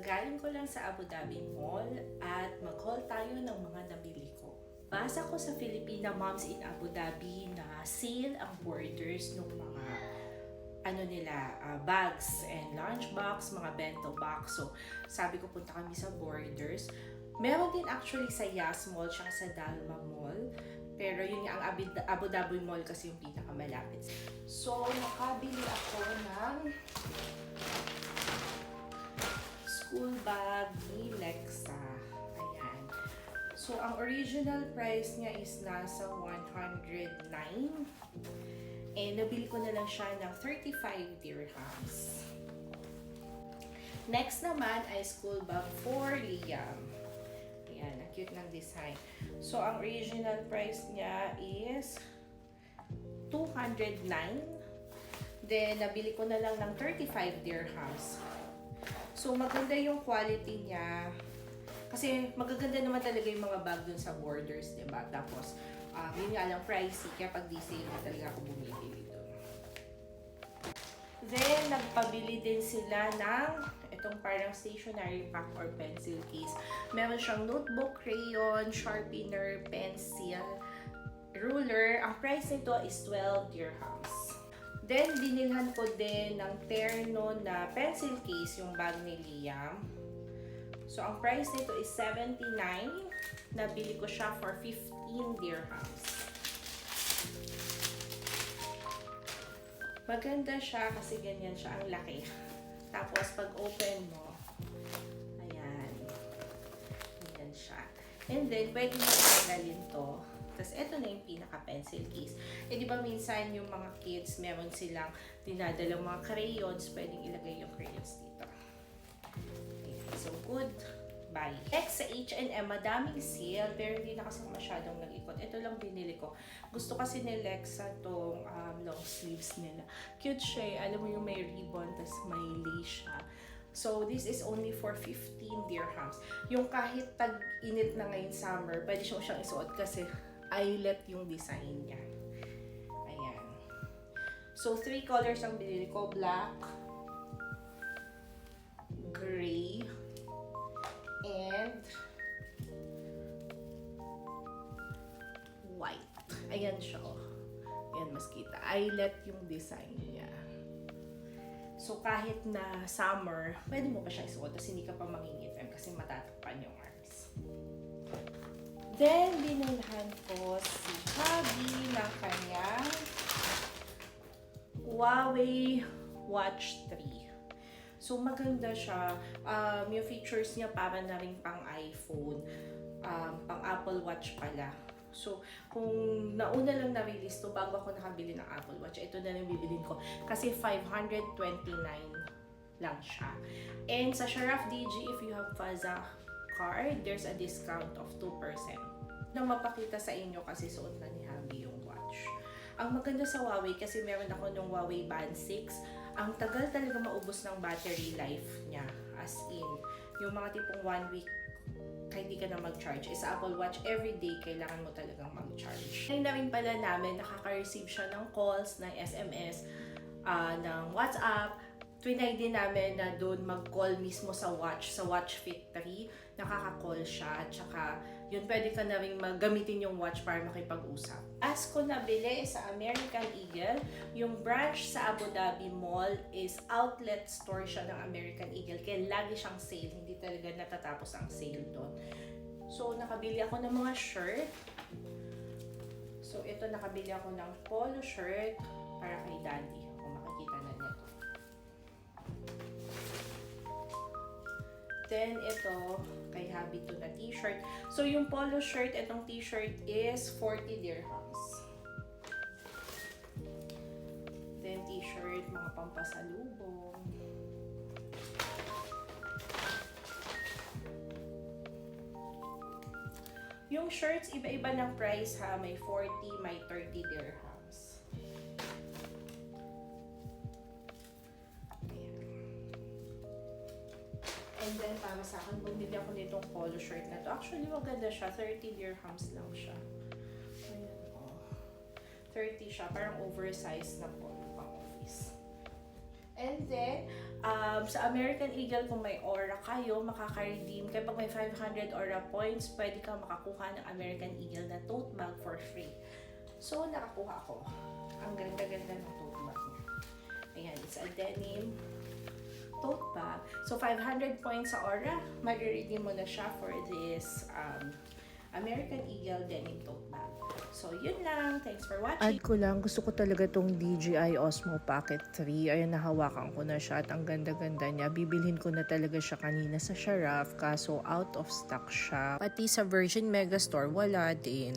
Galing ko lang sa Abu Dhabi Mall at mag-haul tayo ng mga nabili ko. Basa ko sa Filipina Moms in Abu Dhabi na sale ang Borders ng mga bags and lunchbox, mga bento box. So, sabi ko punta kami sa Borders. Meron din actually sa Yas Mall, tsaka sa Dalma Mall. Pero yun nga, ang Abu Dhabi Mall kasi yung pinakamalapit. So, nakabili ako ng school bag ni Lexa. Ayan. So, ang original price niya is nasa 109. And nabili ko na lang siya ng 35 dirhams. Next naman ay school bag for Liam. Ayan, ang cute ng design. So, ang original price niya is 209. Then, nabili ko na lang ng 35 dirhams. So, maganda yung quality niya. Kasi, magaganda naman talaga yung mga bag dun sa Borders, diba? Tapos, yun nga lang pricey. Kaya pag di sale na talaga ako bumibili dun. Then, nagpabili din sila ng itong parang stationery pack or pencil case. Meron siyang notebook, crayon, sharpener, pencil, ruler. Ang price nito is 12 dirhams. Then, binilhan ko din ng terno na pencil case yung bag ni Liam. So, ang price nito is 79. Nabili ko siya for 15 dirhams. Maganda siya kasi ganyan siya ang laki. Tapos, pag open mo, ayan. Ganyan siya. And then, pwede mo tanggalin to. Tapos, ito na yung pinaka-pencil case. Eh, di ba minsan yung mga kids, meron silang dinadalang mga crayons, pwedeng ilagay yung crayons dito. Okay, so, good. Bye. Next, sa H&M, madaming sale, pero hindi na kasi masyadong nag-ikot. Ito lang binili ko. Gusto kasi ni Lexa tong long sleeves nila. Cute siya eh. Alam mo yung may ribbon, tapos may lace siya. So, this is only for 15 dirhams. Yung kahit tag-init na ngayon summer, pwede siyang isuot kasi eyelet yung design niya. Ayan. So, 3 colors ang binili ko. Black, gray, and white. Ayan siya, oh. Ayan, mas kita. Eyelet yung design niya. So, kahit na summer, pwede mo pa siya isuot kasi hindi ka pa mangingitim kasi matatakpan yung arms. Then, binilhan ko si Hubby ng kanyang Huawei Watch 3. So, maganda siya. Yung features niya para na rin pang iPhone. Pang Apple Watch pala. So, kung nauna lang na-release to, bago ako nakabili ng Apple Watch, ito na lang bibilin ko. Kasi 529 lang siya. And sa Sharaf DG, if you have Faza card, there's a discount of 2%. Na mapakita sa inyo kasi suot na ni Hubby yung watch. Ang maganda sa Huawei kasi meron ako nung Huawei Band 6. Ang tagal talaga maubos ng battery life niya. As in, yung mga tipong 1 week kahit hindi ka na mag-charge. Sa Apple Watch, everyday kailangan mo talagang mag-charge. Ngayon na rin pala namin, nakaka-receive siya ng calls, ng SMS, ng WhatsApp. Twinay din namin na doon mag-call mismo sa Watch Fit 3. Nakaka-call siya. At saka, yun pwede ka na rin gamitin yung watch para makipag-usap. As ko nabili sa American Eagle, yung branch sa Abu Dhabi Mall is outlet store siya ng American Eagle. Kaya lagi siyang sale. Hindi talaga natatapos ang sale doon. So, nakabili ako ng mga shirt. So, ito nakabili ako ng polo shirt para kay Daddy. Kung makikita na niya to. Then, ito, kay Hubby to na t-shirt. So, yung polo shirt, itong t-shirt is 40 dirhams. Then, t-shirt, mga pampasalubong. Yung shirts, iba-iba ng price ha. May 40, may 30 dirhams. And then, para sa akin, bumili ako nitong polo shirt na to. Actually, maganda siya. 30 dirhams lang siya. Ayan, oh. 30 siya. Parang oversized na polo pang office. And then, Sa American Eagle, kung may aura kayo, makaka-redeem. Kapag may 500 aura points, pwede kang makakuha ng American Eagle na tote bag for free. So, nakakuha ako. Ang ganda-ganda ng tote bag niya. Ayan, it's a denim tote bag. So, 500 points sa aura, mag-redeem mo na siya for this American Eagle denim tote bag. So, yun lang. Thanks for watching. Add ko lang, gusto ko talaga tong DJI Osmo Pocket 3. Ayun, nahawakan ko na siya at ang ganda-ganda niya. Bibilhin ko na talaga siya kanina sa Sharaf, kaso out of stock siya. Pati sa Virgin Megastore, wala din.